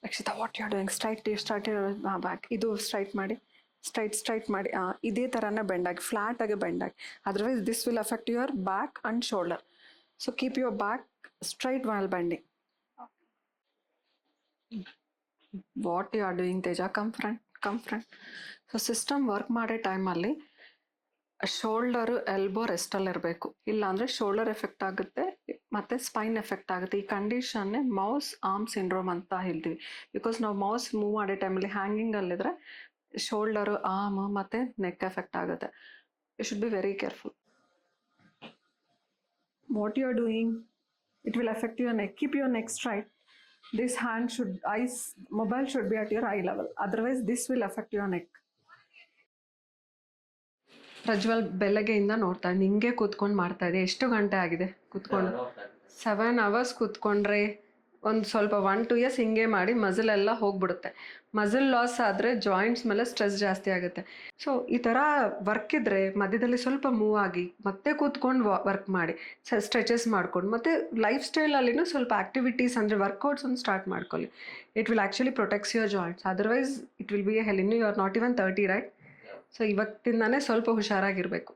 Rakshita what you are doing straight back. ಇದು straight ಮಾಡಿ ಇದೇ ಥರನೇ ಬೆಂಡ್ ಆಗಿ ಫ್ಲಾಟ್ ಆಗಿ ಬೆಂಡ್ ಆಗಿ. Otherwise this will affect your back and shoulder. So keep your back straight while bending. What you are doing Teja, come front. So system work ಮಾಡೋ ಟೈಮಲ್ಲಿ shoulder elbow ರೆಸ್ಟಲ್ಲಿ ಇರಬೇಕು, ಇಲ್ಲಾಂದರೆ ಶೋಲ್ಡರ್ ಎಫೆಕ್ಟ್ ಆಗುತ್ತೆ ಮತ್ತು Spain effect ಆಗುತ್ತೆ. ಈ ಕಂಡೀಷನ್ನೇ mouse arm syndrome ಅಂತ ಹೇಳ್ತೀವಿ. ಬಿಕಾಸ್ ನಾವು ಮೌಸ್ ಮೂವ್ ಮಾಡೋ ಟೈಮಲ್ಲಿ ಹ್ಯಾಂಗಿಂಗಲ್ಲಿದ್ದರೆ ಶೋಲ್ಡರು ಆರ್ಮ್ ಮತ್ತು ನೆಕ್ ಎಫೆಕ್ಟ್ ಆಗುತ್ತೆ. You should be very careful. What you are doing, it will effect your neck. Keep your neck straight. This hand should, mobile should be at your eye level. Otherwise, this will affect your neck. Prajwal ಬೆಳಗ್ಗೆಯಿಂದ ನೋಡ್ತಾ ನಿಂಗೆ ಕೂತ್ಕೊಂಡು ಮಾಡ್ತಾ ಇದೆ. ಎಷ್ಟು ಗಂಟೆ ಆಗಿದೆ ಕೂತ್ಕೊಂಡು? 7 hours ಕೂತ್ಕೊಂಡ್ರೆ ಒಂದು ಸ್ವಲ್ಪ 1-2 years ಹಿಂಗೆ ಮಾಡಿ ಮಸಲ್ ಎಲ್ಲ ಹೋಗ್ಬಿಡುತ್ತೆ. ಮಸಲ್ ಲಾಸ್ ಆದರೆ ಜಾಯಿಂಟ್ಸ್ ಮೇಲೆ ಸ್ಟ್ರೆಸ್ ಜಾಸ್ತಿ ಆಗುತ್ತೆ. ಸೊ ಈ ಥರ ವರ್ಕ್ ಇದ್ದರೆ ಮಧ್ಯದಲ್ಲಿ ಸ್ವಲ್ಪ ಮೂವ್ ಆಗಿ ಮತ್ತೆ ಕೂತ್ಕೊಂಡು ವರ್ಕ್ ಮಾಡಿ, ಸ್ಟ್ರೆಚಸ್ ಮಾಡ್ಕೊಂಡು ಮತ್ತು ಲೈಫ್ ಸ್ಟೈಲಲ್ಲಿನೂ ಸ್ವಲ್ಪ ಆ್ಯಕ್ಟಿವಿಟೀಸ್ ಅಂದರೆ ವರ್ಕೌಟ್ಸ್ ಒಂದು ಸ್ಟಾರ್ಟ್ ಮಾಡ್ಕೊಳ್ಳಿ. It will actually protects your joints. Otherwise it will be a hell. ಇನ್ನು you are not even 30, right? So ಇವತ್ತಿಂದಾನೇ ಸ್ವಲ್ಪ ಹುಷಾರಾಗಿರಬೇಕು.